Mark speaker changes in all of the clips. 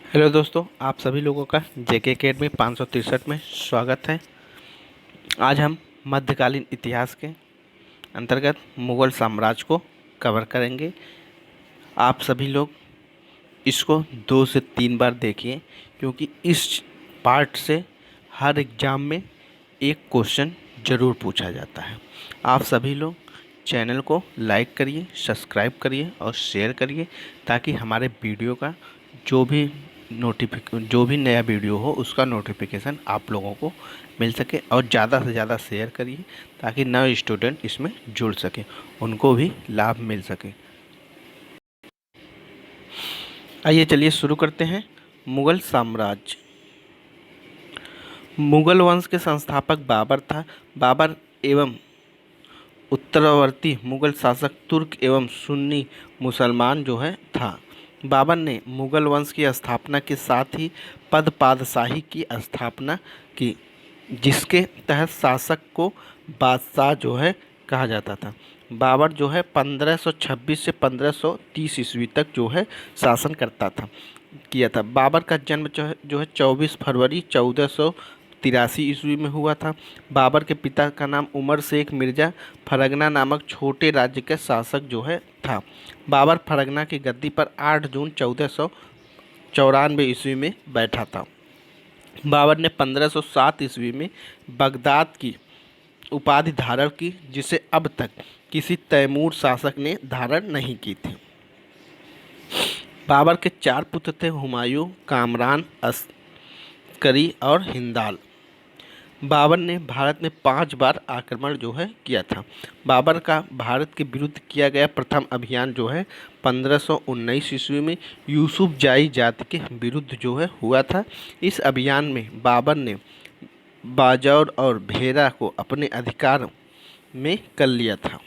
Speaker 1: Hello दोस्तों, आप सभी लोगों का जेके अकेडमी 563 में स्वागत है। आज हम मध्यकालीन इतिहास के अंतर्गत मुग़ल साम्राज्य को कवर करेंगे। आप सभी लोग इसको 2 से 3 बार देखिए, क्योंकि इस पार्ट से हर एग्ज़ाम में एक क्वेश्चन ज़रूर पूछा जाता है। आप सभी लोग चैनल को लाइक करिए, सब्सक्राइब करिए और शेयर करिए, ताकि हमारे वीडियो का जो भी नया वीडियो हो उसका नोटिफिकेशन आप लोगों को मिल सके। और ज़्यादा से ज़्यादा शेयर करिए, ताकि नए स्टूडेंट इसमें जुड़ सके, उनको भी लाभ मिल सके। आइए चलिए शुरू करते हैं। मुग़ल साम्राज्य। मुग़ल वंश के संस्थापक बाबर था। बाबर एवं उत्तरवर्ती मुग़ल शासक तुर्क एवं सुन्नी मुसलमान जो है था। बाबर ने मुग़ल वंश की स्थापना के साथ ही पद पातशाही की स्थापना की, जिसके तहत शासक को बादशाह जो है कहा जाता था। बाबर जो है 1526 से 1530 ईस्वी तक जो है शासन करता था किया था। बाबर का जन्म जो है 24 फरवरी 1483 ईस्वी में हुआ था। बाबर के पिता का नाम उमर शेख मिर्ज़ा फरगना नामक छोटे राज्य के शासक जो है था। बाबर फरगना की गद्दी पर 8 जून 1494 ईस्वी में बैठा था। बाबर ने 1507 ईस्वी में बगदाद की उपाधि धारण की, जिसे अब तक किसी तैमूर शासक ने धारण नहीं की थी। बाबर के 4 पुत्र थे: हुमायूं, कामरान, अस्करी और हिंदाल। बाबर ने भारत में 5 बार आक्रमण जो है किया था। बाबर का भारत के विरुद्ध किया गया प्रथम अभियान जो है 1519 ईस्वी में यूसुफ जाई जाति के विरुद्ध जो है हुआ था। इस अभियान में बाबर ने बाजौर और भेरा को अपने अधिकार में कर लिया था।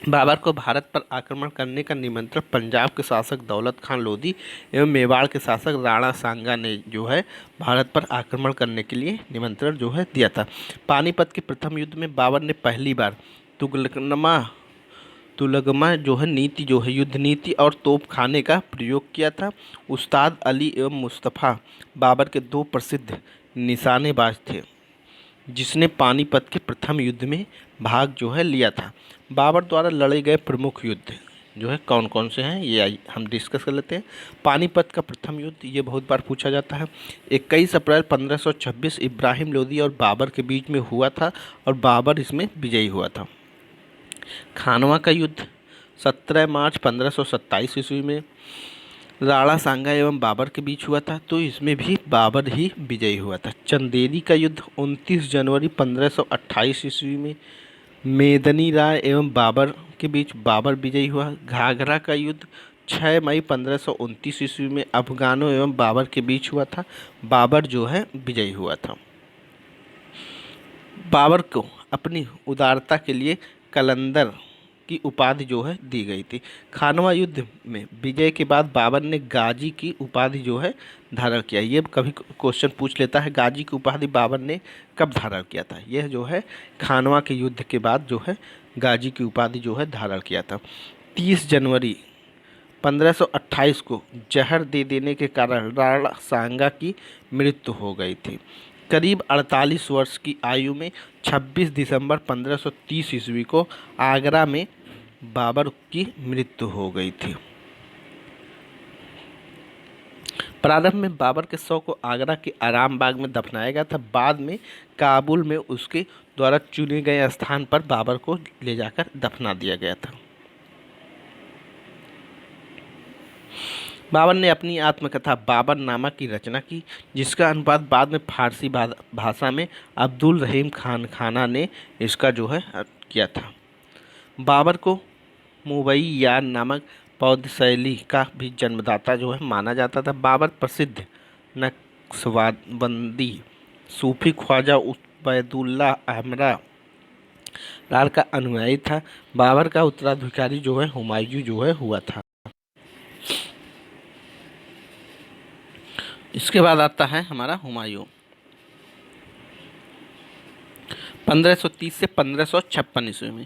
Speaker 1: बाबर को भारत पर आक्रमण करने का निमंत्रण पंजाब के शासक दौलत खान लोधी एवं मेवाड़ के शासक राणा सांगा ने जो है भारत पर आक्रमण करने के लिए निमंत्रण जो है दिया था। पानीपत के प्रथम युद्ध में बाबर ने पहली बार तुलगमा जो है नीति जो है युद्ध नीति और तोपखाने का प्रयोग किया था। उस्ताद अली एवं मुस्तफ़ा बाबर के 2 प्रसिद्ध निशानेबाज थे, जिसने पानीपत के प्रथम युद्ध में भाग जो है लिया था। बाबर द्वारा लड़े गए प्रमुख युद्ध जो है कौन कौन से हैं, ये हम डिस्कस कर लेते हैं। पानीपत का प्रथम युद्ध, ये बहुत बार पूछा जाता है। 21 अप्रैल 1526 इब्राहिम लोदी और बाबर के बीच में हुआ था और बाबर इसमें विजयी हुआ था। खानवा का युद्ध 17 मार्च 1527 ईस्वी में राणा सांगा एवं बाबर के बीच हुआ था, तो इसमें भी बाबर ही विजयी हुआ था। चंदेरी का युद्ध 29 जनवरी 1528 ईस्वी में मेदनी राय एवं बाबर के बीच बाबर विजयी हुआ। घाघरा का युद्ध 6 मई 1529 ईस्वी में अफगानों एवं बाबर के बीच हुआ था। बाबर जो है विजयी हुआ था। बाबर को अपनी उदारता के लिए कलंदर की उपाधि जो है दी गई थी। खानवा युद्ध में विजय के बाद बाबर ने गाजी की उपाधि जो है धारण किया। ये कभी क्वेश्चन पूछ लेता है, गाजी की उपाधि बाबर ने कब धारण किया था। यह जो है खानवा के युद्ध के बाद जो है गाजी की उपाधि जो है धारण किया था। 30 जनवरी 1528 को जहर दे देने के कारण राणा सांगा की मृत्यु हो गई थी। करीब 48 वर्ष की आयु में 26 दिसंबर 1530 ईस्वी को आगरा में बाबर की मृत्यु हो गई थी। प्रारंभ में बाबर के शव को आगरा के आराम बाग में दफनाया गया था। बाद में काबुल में उसके द्वारा चुने गए स्थान पर बाबर को ले जाकर दफना दिया गया था। बाबर ने अपनी आत्मकथा बाबरनामा की रचना की, जिसका अनुवाद बाद में फारसी भाषा में अब्दुल रहीम खान खाना ने इसका जो है किया था। बाबर को मुबैयान नामक बौद्ध शैली का भी जन्मदाता जो है माना जाता था। बाबर प्रसिद्ध नक्शबंदी सूफी ख्वाजा उबैदुल्लाह अहमरा लाल का अनुयायी था। बाबर का उत्तराधिकारी जो है हुमायूं जो है हुआ था। इसके बाद आता है हमारा हुमायूं। 1530 से 1556 ईस्वी में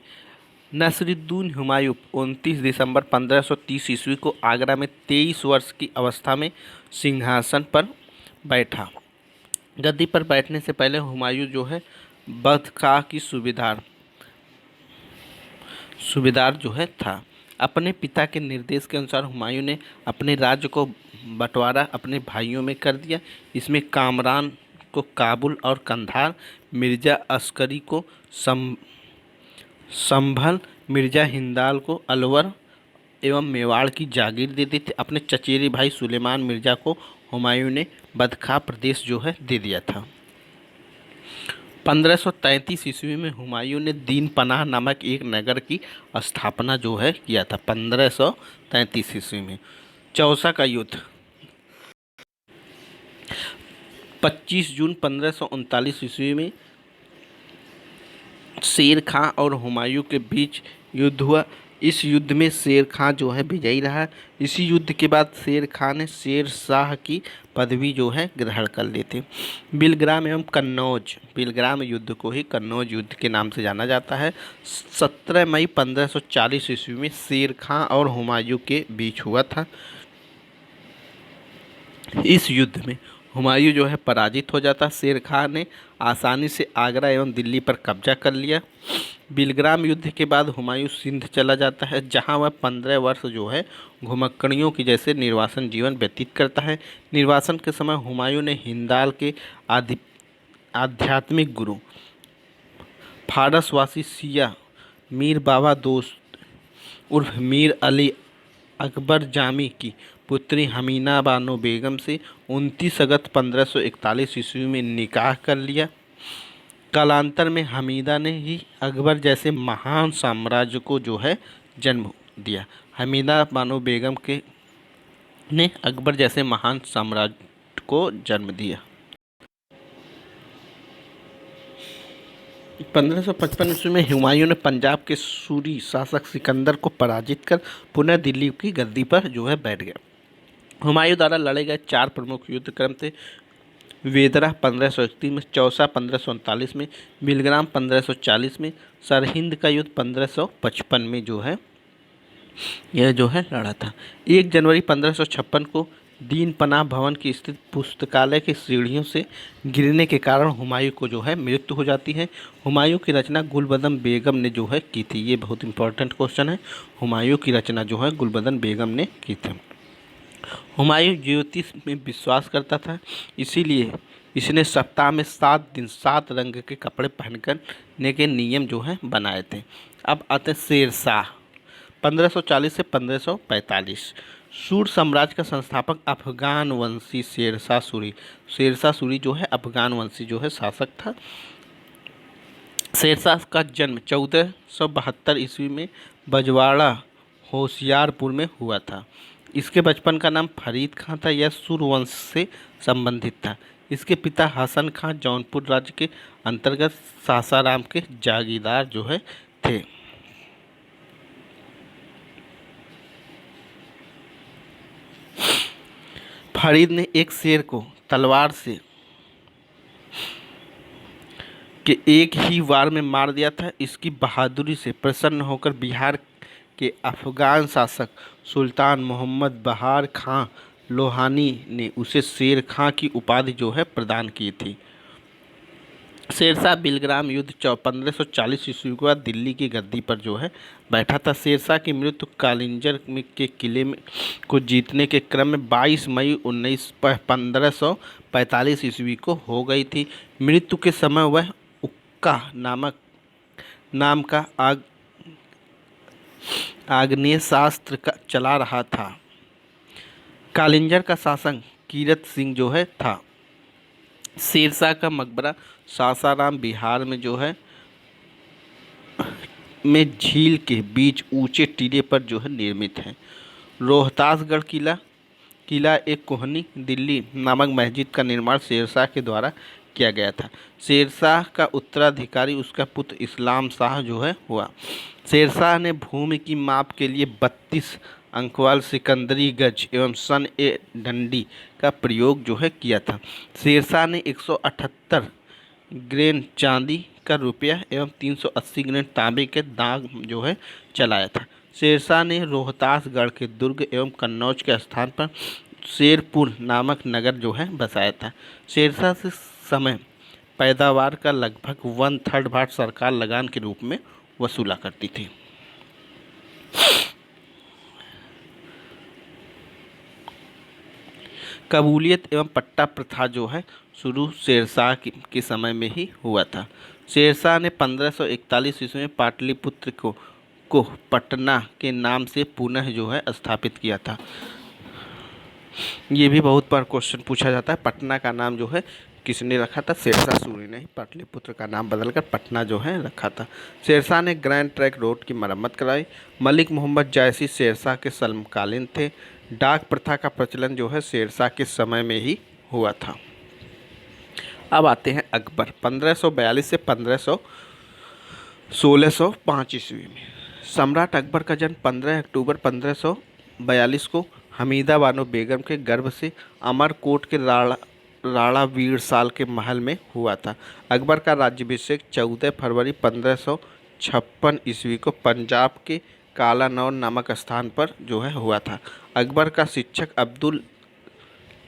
Speaker 1: नसरुद्दीन हुमायूं 29 दिसंबर 1530 ईस्वी को आगरा में 23 वर्ष की अवस्था में सिंहासन पर बैठा। गद्दी पर बैठने से पहले हुमायूं जो है बदखाह की सूबेदार जो है था। अपने पिता के निर्देश के अनुसार हुमायूं ने अपने राज्य को बंटवारा अपने भाइयों में कर दिया। इसमें कामरान को काबुल और कंधार, मिर्जा अस्करी को संभल, मिर्जा हिंदाल को अलवर एवं मेवाड़ की जागीर दे दी थी। अपने चचेरे भाई सुलेमान मिर्जा को हुमायूं ने बदखाह प्रदेश जो है दे दिया था। 1533 ईस्वी में हुमायूं ने दीन पनाह नामक एक नगर की स्थापना जो है किया था। 1533 ईस्वी में चौसा का युद्ध 25 जून 1539 ईस्वी में शेर खां और हुमायूं के बीच युद्ध हुआ। इस युद्ध में शेर खां जो है विजयी रहा। इसी युद्ध के बाद शेर खां ने शेर शाह की पदवी जो है ग्रहण कर ली थी। बिलग्राम एवं कन्नौज, बिलग्राम युद्ध को ही कन्नौज युद्ध के नाम से जाना जाता है। 17 मई 1540 ईस्वी में शेर खां और हुमायूं के बीच हुआ था। इस युद्ध में हुमायूं जो है पराजित हो जाता। शेर खां ने आसानी से आगरा एवं दिल्ली पर कब्जा कर लिया। बिलग्राम युद्ध के बाद हुमायूं सिंध चला जाता है, जहां वह 15 वर्ष जो है घुमक्कड़ियों की जैसे निर्वासन जीवन व्यतीत करता है। निर्वासन के समय हुमायूं ने हिंदाल के आध्यात्मिक गुरु फारसवासी सिया मीर बाबा दोस्त उर्फ मीर अली अकबर जामी की पुत्री हमीना बानो बेगम से 29 अगस्त 1541 ईस्वी में निकाह कर लिया। कालांतर में हमीदा ने ही अकबर जैसे महान साम्राज्य को जो है जन्म दिया। हमीदा बानो बेगम ने अकबर जैसे महान साम्राज्य को जन्म दिया। 1555 ईस्वी में हुमायूं ने पंजाब के सूरी शासक सिकंदर को पराजित कर पुनः दिल्ली की गद्दी पर जो है बैठ गया। हुमायूं द्वारा लड़े गए 4 प्रमुख युद्ध क्रम थे। वेदरा 1531 में, चौसा 1539 में, बिलग्राम 1540 में, सरहिंद का युद्ध 1555 में जो है यह जो है लड़ा था। 1 जनवरी 1556 को दीन पनाह भवन की स्थित पुस्तकालय की सीढ़ियों से गिरने के कारण हुमायूं को जो है मृत्यु हो जाती है। हुमायूं की रचना गुलबदन बेगम ने जो है की थी। ये बहुत इंपॉर्टेंट क्वेश्चन है। हुमायूं की रचना जो है गुलबदन बेगम ने की थी। हुमायूं ज्योतिष में विश्वास करता था, इसीलिए इसने सप्ताह में 7 दिन 7 रंग के कपड़े पहनने के नियम जो हैं बनाए थे। अब आते हैं शेर शाह 1540 से 1545। सूर साम्राज्य का संस्थापक अफगान वंशी शेरशाह सूरी। शेरशाह सूरी जो है अफगान वंशी जो है शासक था। शेरशाह का जन्म 1472 ईस्वी में बजवाड़ा होशियारपुर में हुआ था। इसके बचपन का नाम फरीद खां था। यह सूरवंश से संबंधित था। इसके पिता हसन खां जौनपुर राज्य के अंतर्गत सासाराम के जागीरदार जो है थे। फरीद ने एक शेर को तलवार से के एक ही वार में मार दिया था। इसकी बहादुरी से प्रसन्न होकर बिहार के अफगान शासक सुल्तान मोहम्मद बहार खां लोहानी ने उसे शेर खां की उपाधि जो है प्रदान की थी। शेरशाह बिलग्राम युद्ध 1540 ईस्वी के बाद दिल्ली की गद्दी पर जो है बैठा था। शेरशाह की मृत्यु कालिंजर के किले को जीतने के क्रम में 22 मई 1545 ईस्वी को हो गई थी। मृत्यु के समय वह उक्का नाम का आग्नेय शास्त्र का चला रहा था। कालिंजर का शासक कीरत सिंह जो है था। शेरशाह का मकबरा सासाराम बिहार में जो है में झील के बीच ऊंचे टीले पर जो है निर्मित है। रोहतासगढ़ किला एक कोहनी दिल्ली नामक मस्जिद का निर्माण शेरशाह के द्वारा किया गया था। शेरशाह का उत्तराधिकारी उसका पुत्र इस्लाम शाह जो है हुआ। शेरशाह ने भूमि की माप के लिए 32 अंकवाल सिकंदरी गज एवं सन डंडी का प्रयोग जो है किया था। शेरशाह ने 178 ग्रेन चांदी का रुपया एवं 380 ग्रेन तांबे के दाग जो है चलाया था। शेरशाह ने रोहतासगढ़ के दुर्ग एवं कन्नौज के स्थान पर शेरपुर नामक नगर जो है बसाया था। शेरशाह से समय पैदावार का लगभग 1/3 भाग सरकार लगान के रूप में वसूला करती थी। कबूलियत एवं पट्टा प्रथा जो है शुरू शेरशाह के समय में ही हुआ था। शेरशाह ने 1541 ईस्वी में पाटलिपुत्र को पटना के नाम से पुनः जो है स्थापित किया था। ये भी बहुत बार क्वेश्चन पूछा जाता है, पटना का नाम जो है किसने रखा था? शेरशाह सूरी ने पाटलिपुत्र का नाम बदलकर पटना जो है रखा था। शेरशाह ने ग्रैंड ट्रैंक रोड की मरम्मत कराई। मलिक मोहम्मद जायसी शेरशाह के समकालीन थे। डाक प्रथा का प्रचलन जो है शेरशाह के समय में ही हुआ था। अब आते हैं अकबर 1542 से 1605 ईस्वी में। सम्राट अकबर का जन्म 15 अक्टूबर 1542 को हमीदा बानो बेगम के गर्भ से अमरकोट के राणा वीरसाल के महल में हुआ था। अकबर का राज्याभिषेक 14 फरवरी 1556 ईस्वी को पंजाब के कालानौर नामक स्थान पर जो है हुआ था। अकबर का शिक्षक अब्दुल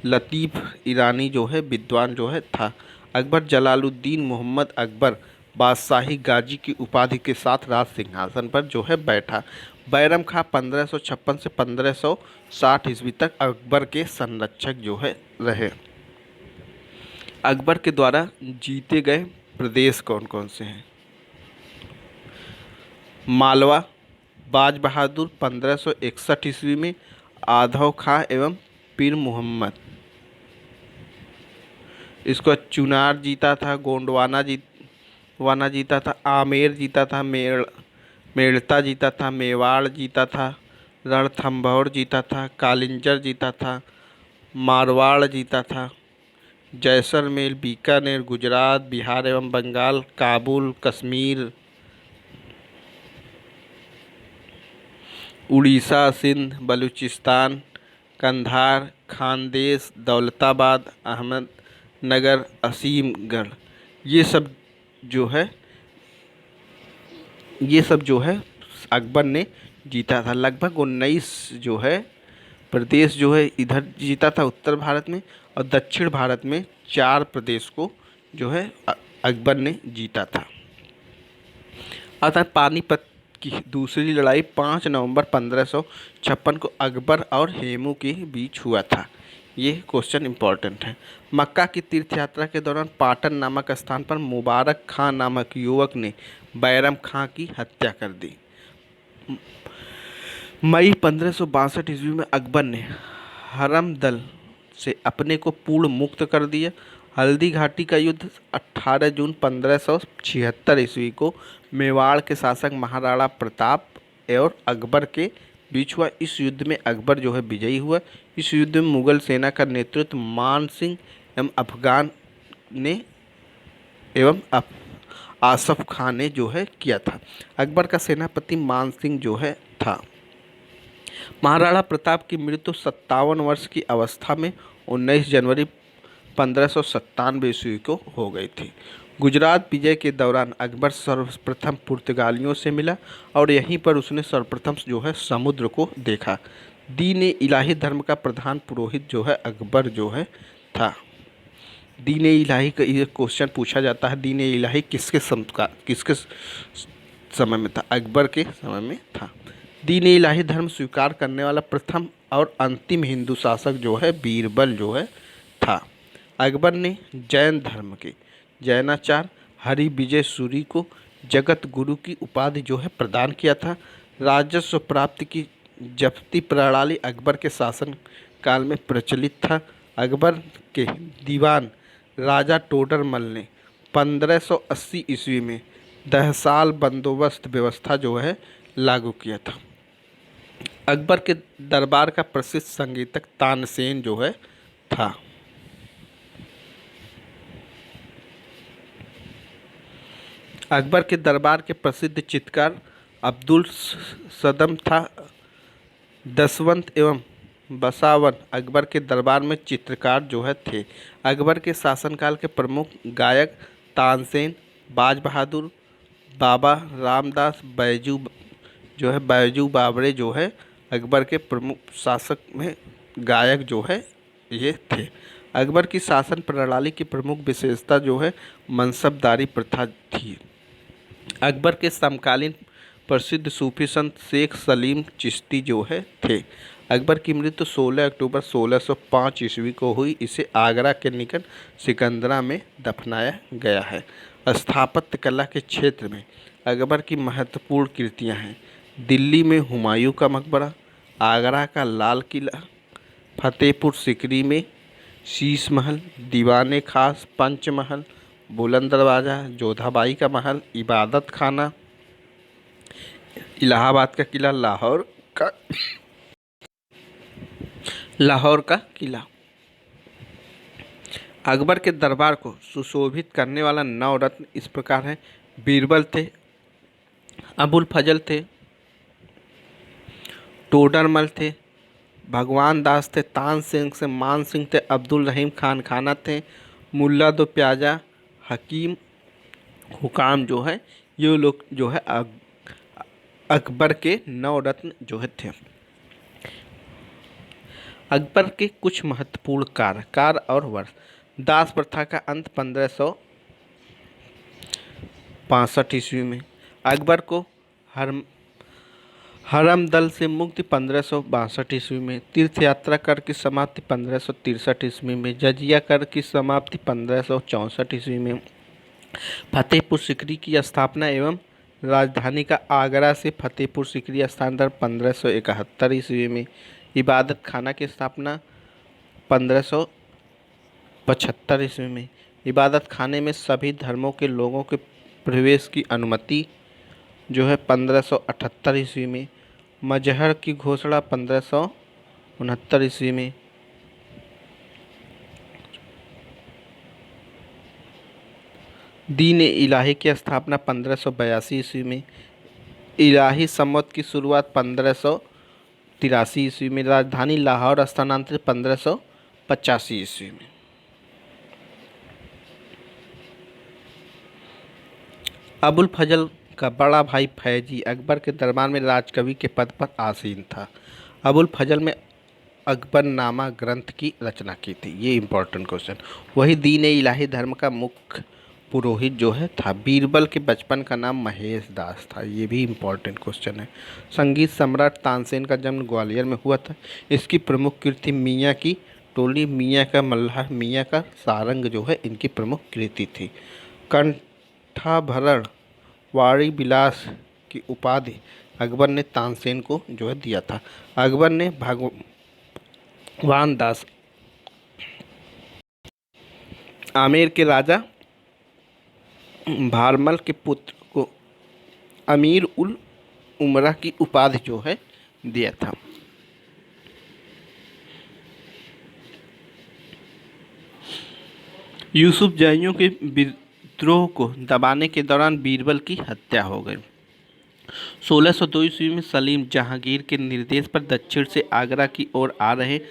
Speaker 1: लतीफ़ ईरानी जो है विद्वान जो है था। अकबर जलालुद्दीन मोहम्मद अकबर बादशाही गाजी की उपाधि के साथ राज सिंहासन पर जो है बैठा। बैरम खां 1556 से 1560 ईस्वी तक अकबर के संरक्षक जो है रहे। अकबर के द्वारा जीते गए प्रदेश कौन कौन से हैं? मालवा, बाज बहादुर 1561 ईस्वी में, आधव खां एवं पीर मुहम्मद। इसको चुनार जीता था, गोंडवाना जीता था, आमेर जीता था, मेड़ता जीता था, मेवाड़ जीता था, रणथंभौर जीता था, कालिंजर जीता था, मारवाड़ जीता था, जैसलमेर, बीकानेर, गुजरात, बिहार एवं बंगाल, काबुल, कश्मीर, उड़ीसा, सिंध, बलूचिस्तान, कंधार, खानदेश, दौलताबाद, अहमदनगर, असीमगढ़, ये सब जो है अकबर ने जीता था। लगभग 19 जो है प्रदेश जो है इधर जीता था उत्तर भारत में, और दक्षिण भारत में 4 प्रदेश को जो है अकबर ने जीता था। अतः पानीपत की दूसरी लड़ाई 5 नवंबर 1556 को अकबर और हेमू के बीच हुआ था। ये क्वेश्चन इंपॉर्टेंट है। मक्का की तीर्थ यात्रा के दौरान पाटन नामक स्थान पर मुबारक खां नामक युवक ने बैरम खां की हत्या कर दी। मई 1562 ईस्वी में अकबर ने हरमदल से अपने को पूर्ण मुक्त कर दिया। हल्दी घाटी का युद्ध 18 जून 1576 ईस्वी को मेवाड़ के शासक महाराणा प्रताप और अकबर के बीच हुआ। इस युद्ध में अकबर जो है विजयी हुआ। इस युद्ध में मुगल सेना का नेतृत्व मान सिंह एवं अफगान ने आसफ खान ने जो है किया था। अकबर का सेनापति मान सिंह जो है था। महाराणा प्रताप की मृत्यु 57 वर्ष की अवस्था में 19 जनवरी 1597 ईस्वी को हो गई थी। गुजरात विजय के दौरान अकबर सर्वप्रथम पुर्तगालियों से मिला और यहीं पर उसने सर्वप्रथम जो है समुद्र को देखा। दीन इलाही धर्म का प्रधान पुरोहित जो है अकबर जो है था। दीन इलाही का ये क्वेश्चन पूछा जाता है, दीन इलाही किसके समय में था? अकबर के समय में था। दीन इलाही धर्म स्वीकार करने वाला प्रथम और अंतिम हिंदू शासक जो है बीरबल जो है था। अकबर ने जैन धर्म के जैनाचार्य हरि विजय सूरी को जगत गुरु की उपाधि जो है प्रदान किया था। राजस्व प्राप्ति की जब्ती प्रणाली अकबर के शासन काल में प्रचलित था। अकबर के दीवान राजा टोडरमल ने 1580 ईस्वी में 10 साल बंदोबस्त व्यवस्था जो है लागू किया था। अकबर के दरबार का प्रसिद्ध संगीतक तानसेन जो है था। अकबर के दरबार के प्रसिद्ध चित्रकार अब्दुल सदम था। दसवंत एवं बसावन अकबर के दरबार में चित्रकार जो है थे। अकबर के शासनकाल के प्रमुख गायक तानसेन, बाज बहादुर, बाबा रामदास, बैजू बावरे जो है अकबर के प्रमुख शासक में गायक जो है ये थे। अकबर की शासन प्रणाली की प्रमुख विशेषता जो है मनसबदारी प्रथा थी। अकबर के समकालीन प्रसिद्ध सूफी संत शेख सलीम चिश्ती जो है थे। अकबर की मृत्यु 16 अक्टूबर 1605 ईस्वी को हुई। इसे आगरा के निकट सिकंदरा में दफनाया गया है। स्थापत्य कला के क्षेत्र में अकबर की महत्वपूर्ण कृतियां हैं। दिल्ली में हुमायूं का मकबरा, आगरा का लाल किला, फतेहपुर सिकरी में शीश महल, दीवाने खास, पंचमहल, बुलंद दरवाज़ा, जोधाबाई का महल, इबादत खाना, इलाहाबाद का किला, लाहौर का किला। अकबर के दरबार को सुशोभित करने वाला नवरत्न इस प्रकार है। बीरबल थे, अबुल फजल थे, टोडरमल थे, भगवान दास थे, तानसेन से मान सिंह थे, अब्दुल रहीम खान खाना थे, मुल्ला दो प्याजा, हकीम हुकाम जो है ये लोग जो है अकबर के नवरत्न जो है थे। अकबर के कुछ महत्वपूर्ण कार्य और वर्ष। दास प्रथा का अंत 1565 ईस्वी में। अकबर को हरम दल से मुक्ति 1562 ईस्वी में। तीर्थ यात्रा कर की समाप्ति 1563 ईस्वी में। जजिया कर की समाप्ति 1564 ईस्वी में। फतेहपुर सिकरी की स्थापना एवं राजधानी का आगरा से फतेहपुर सिकरी स्थानांतरण 1571 ईस्वी में। इबादत खाना की स्थापना 1575 ईस्वी में। इबादत खाने में सभी धर्मों के लोगों के प्रवेश की अनुमति जो है 1578 ईस्वी में। मजहर की घोषणा 1569 ईस्वी में। दीन इलाही की स्थापना 1582 ईस्वी में। इलाही सम्मत की शुरुआत 1583 ईस्वी में। राजधानी लाहौर स्थानांतरित 1585 ईस्वी में। अबुल फजल का बड़ा भाई फैजी अकबर के दरबार में राजकवि के पद पर आसीन था। अबुल फजल में अकबरनामा ग्रंथ की रचना की थी। ये इंपॉर्टेंट क्वेश्चन। वही दीन इलाही धर्म का मुख्य पुरोहित जो है था। बीरबल के बचपन का नाम महेश दास था। ये भी इम्पोर्टेंट क्वेश्चन है। संगीत सम्राट तानसेन का जन्म ग्वालियर में हुआ था। इसकी प्रमुख कृति मियाँ की टोली, मियाँ का मल्हार, मियाँ का सारंग जो है इनकी प्रमुख कृति थी। कंठाभरण वाणी विलास की उपाधि अकबर ने तानसेन को जो है दिया था। अकबर ने भगवान दास आमेर के राजा भारमल के पुत्र को अमीर उल उमरा की उपाधि जो है दिया था। यूसुफ जाइयों के विद्रोह को दबाने के दौरान बीरबल की हत्या हो गई। 1602 ईस्वी में सलीम जहांगीर के निर्देश पर दक्षिण से आगरा की ओर आ रहे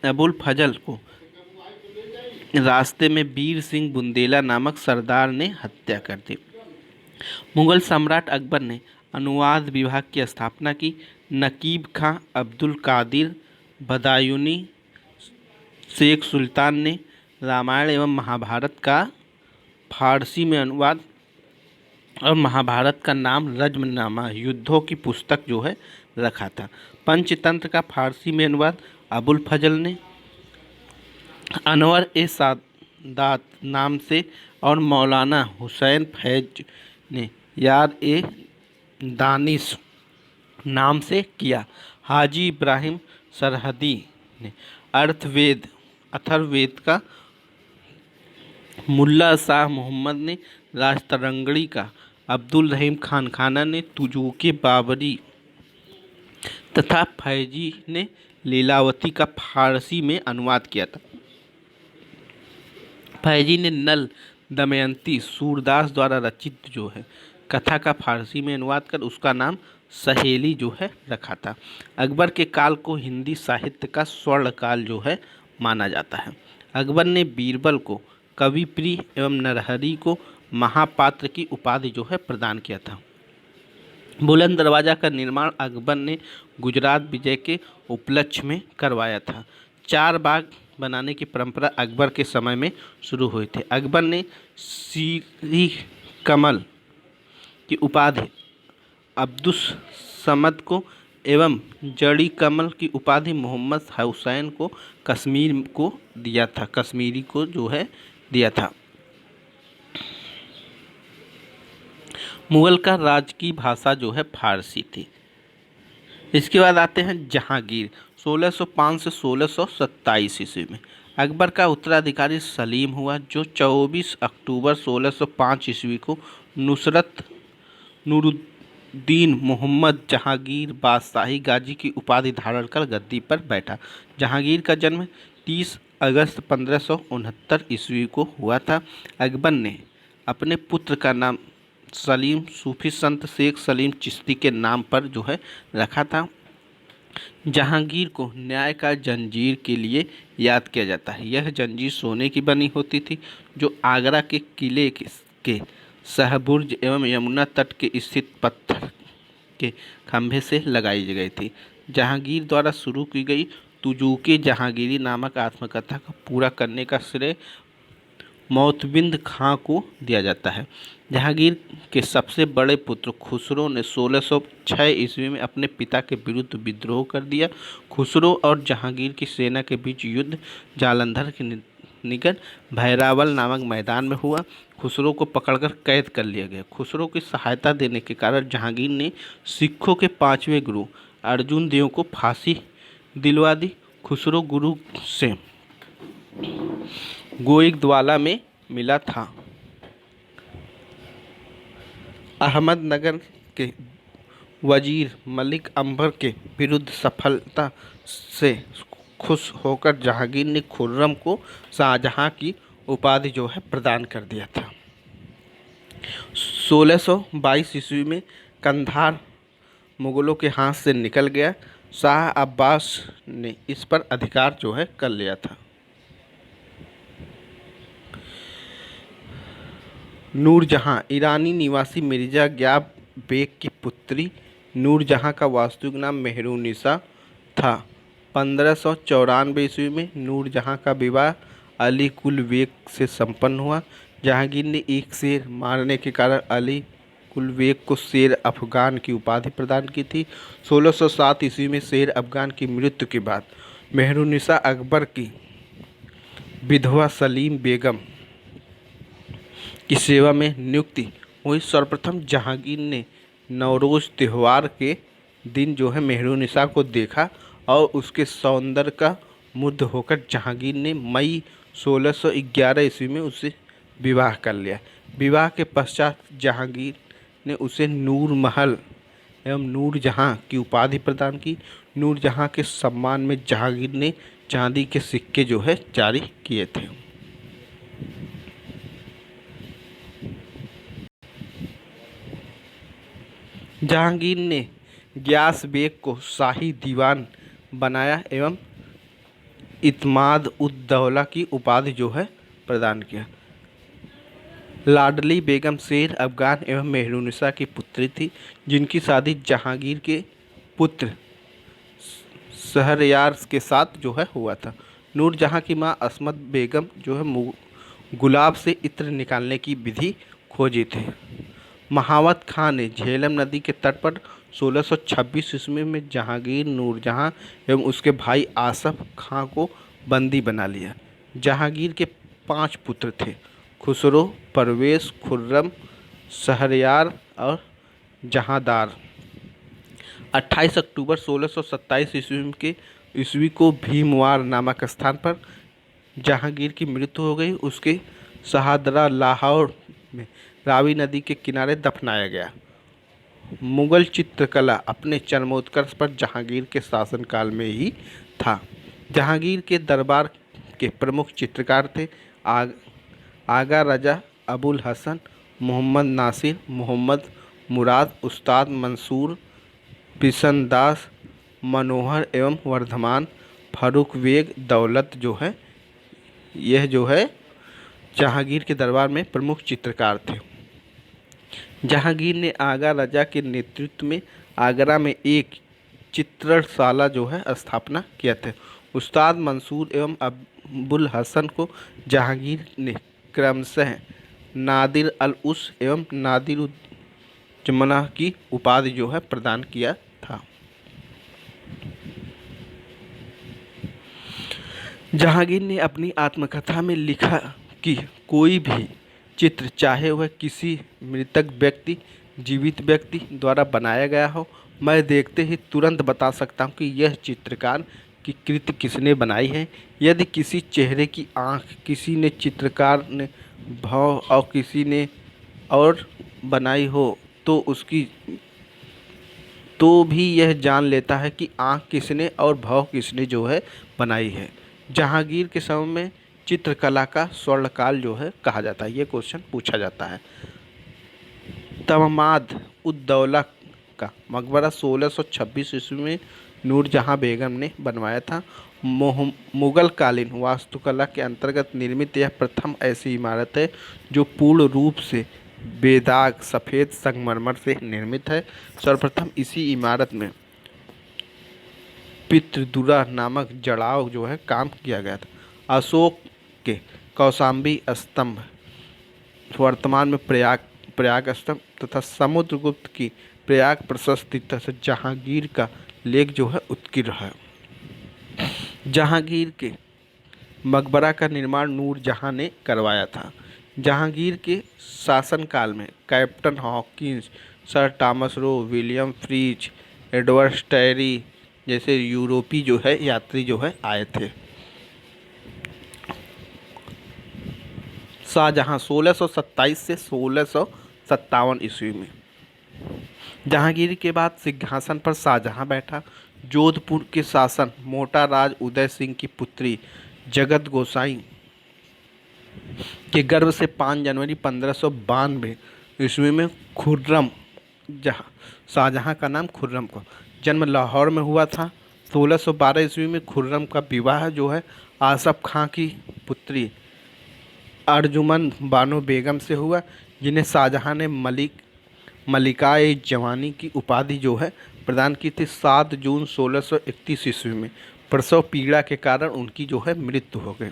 Speaker 1: अबुल फजल को रास्ते में वीर सिंह बुंदेला नामक सरदार ने हत्या कर दी। मुगल सम्राट अकबर ने अनुवाद विभाग की स्थापना की। नकीब खां, अब्दुल कादिर बदायूनी, शेख सुल्तान ने रामायण एवं महाभारत का फारसी में अनुवाद और महाभारत का नाम रज्मनामा युद्धों की पुस्तक जो है रखा था। पंचतंत्र का फारसी में अनुवाद अबुल फजल ने। अनवर ए सादात नाम से और मौलाना हुसैन फैज ने यार ए दानिश नाम से किया। हाजी इब्राहिम सरहदी ने अथर्ववेद का, मुल्ला शाह मोहम्मद ने राजतरंगड़ी का, अब्दुल रहीम खान खाना ने तुजूके बाबरी तथा फैजी ने लीलावती का फारसी में अनुवाद किया था। फैजी ने नल दमयंती सूरदास द्वारा रचित जो है कथा का फारसी में अनुवाद कर उसका नाम सहेली जो है रखा था। अकबर के काल को हिंदी साहित्य का स्वर्ण काल जो है माना जाता है। अकबर ने बीरबल को कविप्रिय एवं नरहरि को महापात्र की उपाधि जो है प्रदान किया था। बुलंद दरवाजा का निर्माण अकबर ने गुजरात विजय के उपलक्ष्य में करवाया था। चार बाग बनाने की परंपरा अकबर के समय में शुरू हुई थी। अकबर ने सीरी कमल की उपाधि अब्दुस समद को एवं जड़ी कमल की उपाधि मोहम्मद हुसैन को कश्मीरी को जो है दिया था। मुगल का राजकीय भाषा जो है फारसी थी। इसके बाद आते हैं जहांगीर। 1605 से 1627 ईस्वी में अकबर का उत्तराधिकारी सलीम हुआ, जो 24 अक्टूबर 1605 ईस्वी को नुसरत नूरुद्दीन मोहम्मद जहांगीर बादशाही गाजी की उपाधि धारण कर गद्दी पर बैठा। जहांगीर का जन्म 30 अगस्त 1569 ईस्वी को हुआ था। अकबर ने अपने पुत्र का नाम सलीम सूफी संत शेख सलीम चिश्ती के नाम पर जो है रखा था। जहांगीर को न्याय का जंजीर के लिए याद किया जाता है। यह जंजीर सोने की बनी होती थी, जो आगरा के किले के सहबुर्ज एवं यमुना तट के स्थित पत्थर के खंभे से लगाई गई थी। जहांगीर द्वारा शुरू की गई तुजूके जहांगीरी नामक आत्मकथा को पूरा करने का श्रेय मौतबिंद खां को दिया जाता है। जहांगीर के सबसे बड़े पुत्र खुसरो ने 1606 ईस्वी में अपने पिता के विरुद्ध विद्रोह कर दिया। खुसरो और जहांगीर की सेना के बीच युद्ध जालंधर के निकट भैरावल नामक मैदान में हुआ। खुसरो को पकड़कर कैद कर लिया गया। खुसरो की सहायता देने के कारण जहांगीर ने सिखों के 5वें गुरु अर्जुन देव को फांसी दिलवा दी। खुसरो गुरु से गोइकद्वाला में मिला था। अहमदनगर के वजीर मलिक अंबर के विरुद्ध सफलता से खुश होकर जहांगीर ने खुर्रम को शाहजहां की उपाधि जो है प्रदान कर दिया था। 1622 ईस्वी में कंधार मुगलों के हाथ से निकल गया। शाह अब्बास ने इस पर अधिकार जो है कर लिया था। नूरजहां ईरानी निवासी मिर्जा ग्याब बेग की पुत्री। नूरजहां का वास्तविक नाम मेहरुन्निसा था। 1594 ईस्वी में नूरजहां का विवाह अली कुल बेग से संपन्न हुआ। जहांगीर ने एक शेर मारने के कारण अली कुल बेग को शेर अफगान की उपाधि प्रदान की थी। 1607 ईस्वी में शेर अफगान की मृत्यु के बाद मेहरुन्निसा अकबर की विधवा सलीम बेगम की सेवा में नियुक्ति हुई। सर्वप्रथम जहांगीर ने नवरोज़ त्यौहार के दिन जो है मेहरुन्निसा को देखा और उसके सौंदर्य का मुग्ध होकर जहांगीर ने मई 1611 ईस्वी में उससे विवाह कर लिया। विवाह के पश्चात जहांगीर ने उसे नूर महल एवं नूरजहां की उपाधि प्रदान की। नूरजहां के सम्मान में जहांगीर ने चांदी के सिक्के जो है जारी किए थे। जहांगीर ने गियास बेग को शाही दीवान बनाया एवं इत्माद उद दौला की उपाधि जो है प्रदान किया। लाडली बेगम शेर अफगान एवं मेहरुन्निसा की पुत्री थी, जिनकी शादी जहांगीर के पुत्र शहरयार के साथ जो है हुआ था। नूरजहां की मां असमत बेगम जो है गुलाब से इत्र निकालने की विधि खोजी थी। महावत खां ने झेलम नदी के तट पर 1626 ईस्वी में जहांगीर, नूरजहां एवं उसके भाई आसफ खां को बंदी बना लिया। जहांगीर के 5 पुत्र थे: खुसरो, परवेश, खुर्रम, शहरयार और जहांदार। 28 अक्टूबर 1627 ईस्वी को भीमवार नामक स्थान पर जहांगीर की मृत्यु हो गई। उसके शहादरा लाहौर में रावी नदी के किनारे दफनाया गया। मुगल चित्रकला अपने चरमोत्कर्ष पर जहांगीर के शासनकाल में ही था। जहांगीर के दरबार के प्रमुख चित्रकार थे आगा रजा, अबुल हसन, मोहम्मद नासिर, मोहम्मद मुराद, उस्ताद मंसूर, बिशनदास, मनोहर एवं वर्धमान, फारूक बेग, दौलत जो है यह जो है जहांगीर के दरबार में प्रमुख चित्रकार थे। जहांगीर ने आगा रजा के नेतृत्व में आगरा में एक चित्रशाला जो है स्थापना किया था। उस्ताद मंसूर एवं अबुल हसन को जहांगीर ने क्रमशः नादिर अल उस एवं नादिरुज्जमाना की उपाधि जो है प्रदान किया था। जहांगीर ने अपनी आत्मकथा में लिखा कि कोई भी चित्र, चाहे वह किसी मृतक व्यक्ति, जीवित व्यक्ति द्वारा बनाया गया हो, मैं देखते ही तुरंत बता सकता हूँ कि यह चित्रकार की कृति किसने बनाई है। यदि किसी चेहरे की आँख किसी ने चित्रकार ने भाव और किसी ने और बनाई हो तो भी यह जान लेता है कि आँख किसने और भाव किसने जो है बनाई है। जहांगीर के समय में चित्रकला का स्वर्णकाल जो है कहा जाता है। ये क्वेश्चन पूछा जाता है। तमाद उद दौला का मकबरा 1626 ईस्वी में नूरजहां बेगम ने बनवाया था। मुगल कालीन वास्तुकला के अंतर्गत निर्मित यह प्रथम ऐसी इमारत है जो पूर्ण रूप से बेदाग सफ़ेद संगमरमर से निर्मित है। सर्वप्रथम इसी इमारत में पितृदुरा नामक जड़ाव जो है काम किया गया था। अशोक के कौशाम्बी स्तंभ, वर्तमान में प्रयाग स्तंभ तथा समुद्रगुप्त की प्रयाग प्रशस्ति तथा जहांगीर का लेख जो है उत्कीर्ण है। जहांगीर के मकबरा का निर्माण नूरजहां ने करवाया था। जहांगीर के शासनकाल में captain Hawkins, sir Thomas Roe, William फ्रीज, एडवर्ड स्टैरी जैसे यूरोपी जो है यात्री जो है आए थे। शाहजहां 1627 से 1657 ईस्वी में। जहांगीर के बाद सिंहासन पर शाहजहां बैठा। जोधपुर के शासन मोटा राज उदय सिंह की पुत्री जगत गोसाई के गर्भ से 5 जनवरी 1592 ईस्वी में खुर्रम, शाहजहां का नाम खुर्रम को जन्म लाहौर में हुआ था। 1612 ईस्वी में खुर्रम का विवाह जो है आसफ खां की पुत्री अर्जुमन बानो बेगम से हुआ, जिन्हें शाहजहां ने मलिकाए जवानी की उपाधि जो है प्रदान की थी। 7 जून 1631 ईस्वी में प्रसव पीड़ा के कारण उनकी जो है मृत्यु हो गई।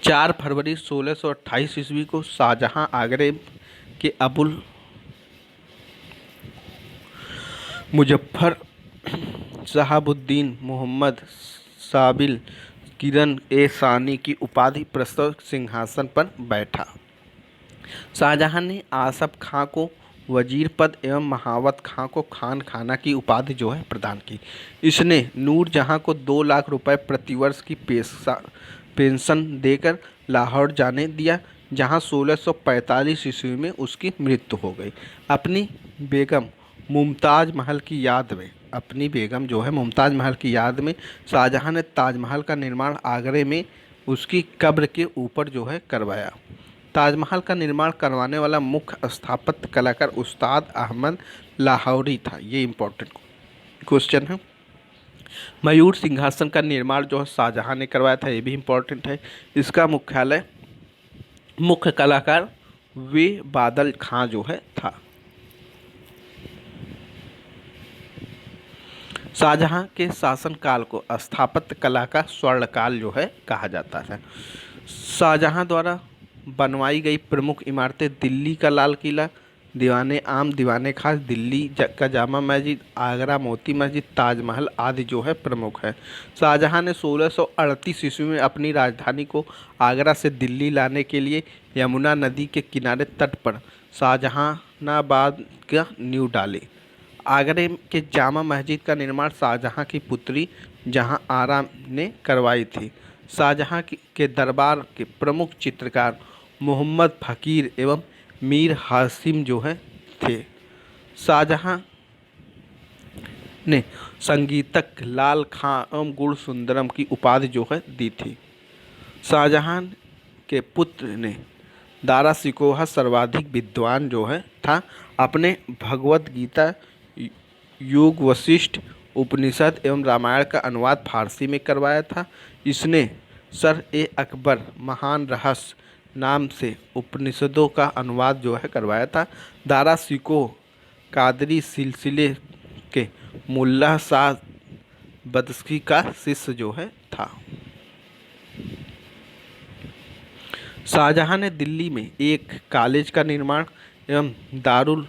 Speaker 1: 4 फरवरी 1628 ईस्वी को शाहजहां आगरे के अबुल मुजफ्फर शहाबुद्दीन मोहम्मद साबिल किरण ए सानी की उपाधि प्रस्तव सिंहासन पर बैठा। शाहजहां ने आसफ खां को वजीर पद एवं महावत खां को खान खाना की उपाधि जो है प्रदान की। इसने नूरजहां को 2 लाख रुपए प्रतिवर्ष की पेंशन देकर लाहौर जाने दिया, जहां 1645 ईस्वी में उसकी मृत्यु हो गई। अपनी बेगम मुमताज़ महल की याद में शाहजहां ने ताजमहल का निर्माण आगरे में उसकी कब्र के ऊपर जो है करवाया। ताजमहल का निर्माण करवाने वाला मुख्य स्थापत्य कलाकार उस्ताद अहमद लाहौरी था। ये इम्पोर्टेंट क्वेश्चन है। मयूर सिंहासन का निर्माण जो है शाहजहां ने करवाया था, ये भी इम्पोर्टेंट है। इसका मुख्य कलाकार वे बादल खां जो है था। शाहजहां के शासनकाल को स्थापत्य कला का स्वर्णकाल जो है कहा जाता है। शाहजहां द्वारा बनवाई गई प्रमुख इमारतें दिल्ली का लाल किला, दीवाने आम, दीवाने खास, दिल्ली का जामा मस्जिद, आगरा मोती मस्जिद, ताजमहल आदि जो है प्रमुख है। शाहजहां ने 1638 ईस्वी में अपनी राजधानी को आगरा से दिल्ली लाने के लिए यमुना नदी के किनारे तट पर शाहजहानाबाद का नींव डाली। आगरे के जामा मस्जिद का निर्माण शाहजहां की पुत्री जहां आरा ने करवाई थी। शाहजहां के दरबार के प्रमुख चित्रकार मोहम्मद फ़कीर एवं मीर हासिम जो है थे। शाहजहां ने संगीतक लाल खां एवं गुण सुंदरम की उपाधि जो है दी थी। शाहजहां के पुत्र ने दारा शिकोहा सर्वाधिक विद्वान जो है था। अपने भगवत गीता, योग वशिष्ठ, उपनिषद एवं रामायण का अनुवाद फारसी में करवाया था। इसने सर ए अकबर, महान रहस्य नाम से उपनिषदों का अनुवाद जो है करवाया था। दारा शिकोह कादरी सिलसिले के मुल्ला शाह बदस्की का शिष्य जो है था। शाहजहां ने दिल्ली में एक कॉलेज का निर्माण एवं दारुल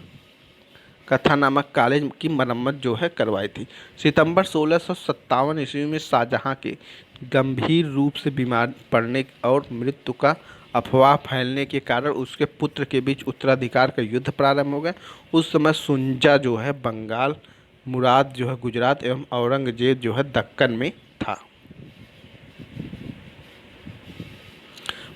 Speaker 1: कथा नामक कॉलेज की मरम्मत जो है करवाई थी। सितंबर 1657 ईस्वी में शाहजहां के गंभीर रूप से बीमार पड़ने और मृत्यु का अफवाह फैलने के कारण उसके पुत्र के बीच उत्तराधिकार का युद्ध प्रारंभ हो गया। उस समय सुंजा जो है बंगाल, मुराद जो है गुजरात एवं औरंगजेब जो है दक्कन में था।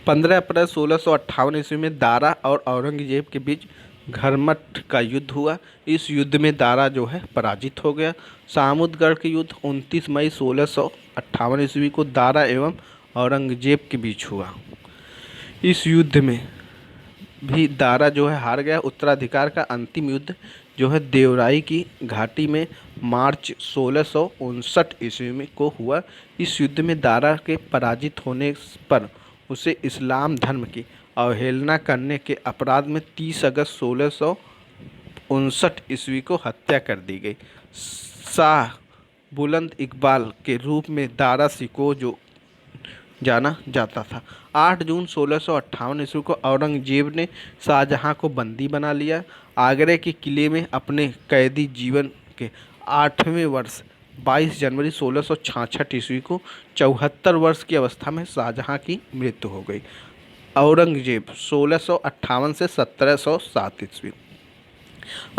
Speaker 1: 15 अप्रैल 1658 ईस्वी में दारा और औरंगजेब के बीच घरमट का युद्ध हुआ। इस युद्ध में दारा जो है पराजित हो गया। सामुद्रगढ़ के युद्ध 29 मई 1658 ईस्वी को दारा एवं औरंगजेब के बीच हुआ। इस युद्ध में भी दारा जो है हार गया। उत्तराधिकार का अंतिम युद्ध जो है देवराई की घाटी में मार्च 1659 ईस्वी में को हुआ। इस युद्ध में दारा के पराजित होने पर उसे इस्लाम धर्म की अवहेलना करने के अपराध में 30 अगस्त 1659 ईस्वी को हत्या कर दी गई। शाह बुलंद इकबाल के रूप में दारा शिकोह जो जाना जाता था। 8 जून 1658 ईस्वी को औरंगजेब ने शाहजहां को बंदी बना लिया। आगरे के किले में अपने कैदी जीवन के 8वें वर्ष 22 जनवरी 1666 ईस्वी को 74 वर्ष की अवस्था में शाहजहां की मृत्यु हो गई। औरंगजेब 1658 से 1707 ईस्वी।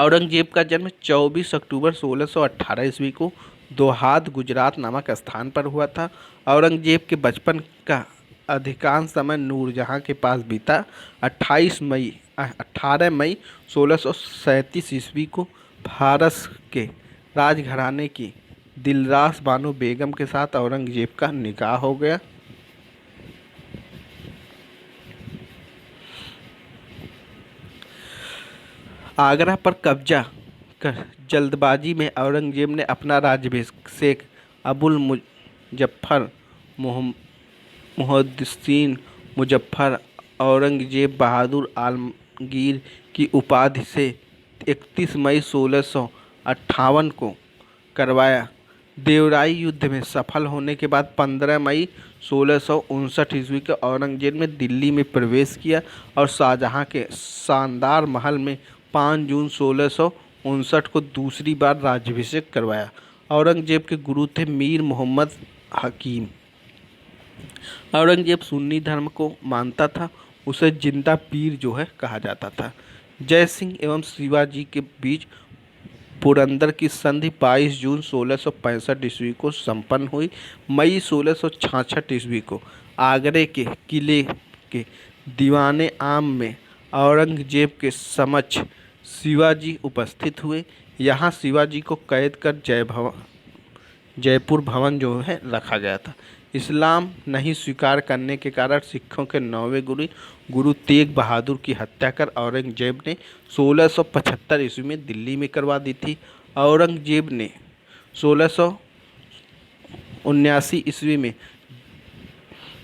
Speaker 1: औरंगजेब का जन्म 24 अक्टूबर 1618 ईस्वी को दोहाद गुजरात नामक स्थान पर हुआ था। औरंगजेब के बचपन का अधिकांश समय नूरजहां के पास बीता। 18 मई 1637 ईस्वी को फारस के राजघराने की दिलरास बानो बेगम के साथ औरंगजेब का निकाह हो गया। आगरा पर कब्जा कर जल्दबाजी में औरंगजेब ने अपना राज्याभिषेक अबुल मुजफ्फर मुहद्दिसीन मुजफ्फर औरंगजेब बहादुर आलमगीर की उपाधि से 31 मई 1658 को करवाया। देवराई युद्ध में सफल होने के बाद 15 मई 1659 ईस्वी को औरंगजेब ने दिल्ली में प्रवेश किया और शाहजहां के शानदार महल में 5 जून 1659 को दूसरी बार राज्याभिषेक करवाया। औरंगजेब के गुरु थे मीर मोहम्मद हकीम। औरंगजेब सुन्नी धर्म को मानता था। उसे जिंदा पीर जो है कहा जाता था। जय सिंह एवं शिवाजी के बीच पुरंदर की संधि 22 जून 1665 ईस्वी को संपन्न हुई। मई 1666 ईस्वी को आगरे के किले के दीवाने आम में औरंगजेब के समक्ष शिवाजी उपस्थित हुए। यहाँ शिवाजी को कैद कर जयपुर भवन जो है रखा गया था। इस्लाम नहीं स्वीकार करने के कारण सिखों के 9वें गुरु तेग बहादुर की हत्या कर औरंगजेब ने 1675 ईस्वी में दिल्ली में करवा दी थी। औरंगजेब ने 1679 ईस्वी में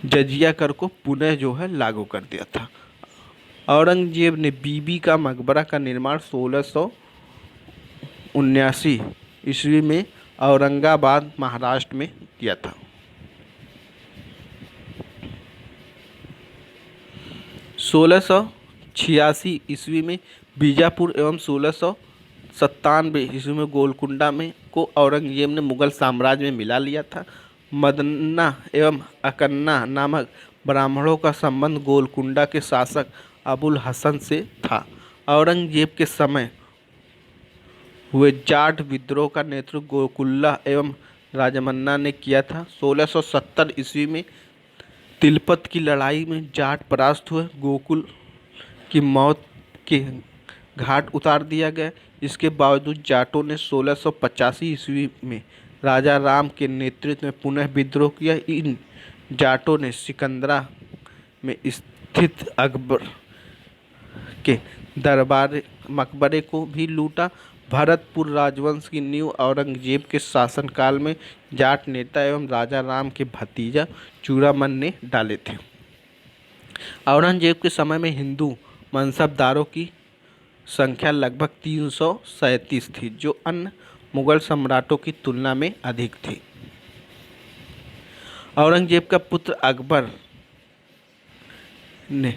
Speaker 1: जजिया कर को पुनः जो है लागू कर दिया था। औरंगजेब ने बीबी का मकबरा का निर्माण 1679 ईस्वी में औरंगाबाद महाराष्ट्र में किया था। 1686 ईस्वी में बीजापुर एवं 1697 ईस्वी में गोलकुंडा में को औरंगजेब ने मुगल साम्राज्य में मिला लिया था। मदन्ना एवं अकन्ना नामक ब्राह्मणों का संबंध गोलकुंडा के शासक अबुल हसन से था। औरंगजेब के समय हुए जाट विद्रोह का नेतृत्व गोकुल्ला एवं राजमन्ना ने किया था। 1670 ईस्वी में तिलपत की लड़ाई में जाट परास्त हुए। गोकुल की मौत के घाट उतार दिया गया। इसके बावजूद जाटों ने 1685 ईस्वी में राजा राम के नेतृत्व में पुनः विद्रोह किया। इन जाटों ने सिकंदरा में स्थित अकबर के दरबार मकबरे को भी लूटा। भरतपुर राजवंश की नींव औरंगजेब के शासनकाल में जाट नेता एवं राजा राम के भतीजा चूड़ामन ने डाले थे। औरंगजेब के समय में हिंदू मनसबदारों की संख्या लगभग 337 थी, जो अन्य मुगल सम्राटों की तुलना में अधिक थी। औरंगजेब का पुत्र अकबर ने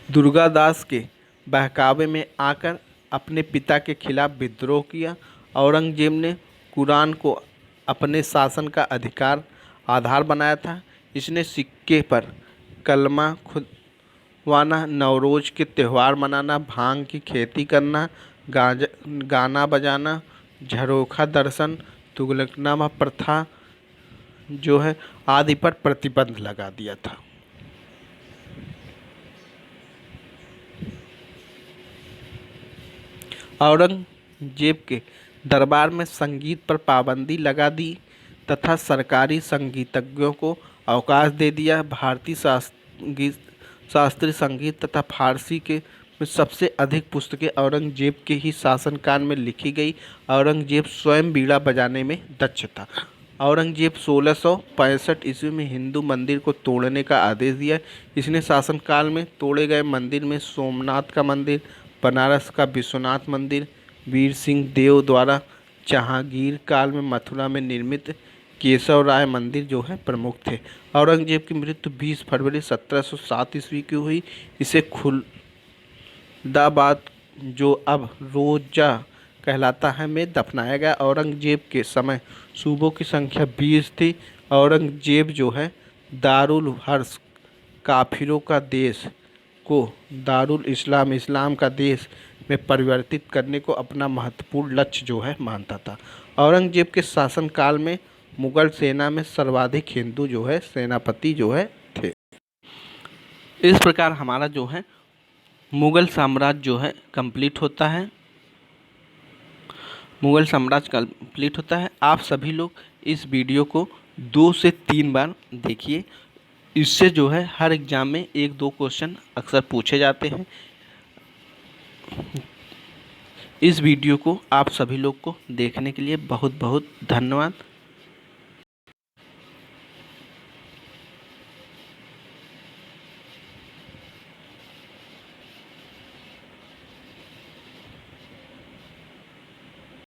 Speaker 1: दुर्गादास के बहकावे में आकर अपने पिता के खिलाफ विद्रोह किया। औरंगजेब ने कुरान को अपने शासन का आधार बनाया था। इसने सिक्के पर कलमा खुदवाना, नवरोज के त्यौहार मनाना, भांग की खेती करना, गाना बजाना, झरोखा दर्शन, तुगलकनामा प्रथा जो है आदि पर प्रतिबंध लगा दिया था। औरंगजेब के दरबार में संगीत पर पाबंदी लगा दी तथा सरकारी संगीतज्ञों को अवकाश दे दिया। भारतीय शास्त्रीय संगीत तथा फारसी के में सबसे अधिक पुस्तकें औरंगजेब के ही शासनकाल में लिखी गई। औरंगजेब स्वयं बीड़ा बजाने में दक्ष था। औरंगजेब 1665 ईस्वी में हिंदू मंदिर को तोड़ने का आदेश दिया। इसने शासनकाल में तोड़े गए मंदिर में सोमनाथ का मंदिर, बनारस का विश्वनाथ मंदिर, वीर सिंह देव द्वारा जहांगीर काल में मथुरा में निर्मित केशव राय मंदिर जो है प्रमुख थे। औरंगजेब की मृत्यु 20 फरवरी 1707 ईस्वी की हुई। इसे खुलदाबाद, जो अब रोजा कहलाता है, में दफनाया गया। औरंगजेब के समय सूबों की संख्या 20 थी। औरंगजेब जो है दारुल हर्ष, काफिरों का देश को दारुल इस्लाम, इस्लाम का देश में परिवर्तित करने को अपना महत्वपूर्ण लक्ष्य जो है मानता था। औरंगजेब के शासनकाल में मुगल सेना में सर्वाधिक हिंदू जो है सेनापति जो है थे। इस प्रकार हमारा जो है मुगल साम्राज्य जो है कंप्लीट होता है। मुगल साम्राज्य कंप्लीट होता है। आप सभी लोग इस वीडियो को 2 से 3 बार देखिए। इससे जो है हर एग्ज़ाम में 1-2 क्वेश्चन अक्सर पूछे जाते हैं। इस वीडियो को आप सभी लोग को देखने के लिए बहुत बहुत धन्यवाद।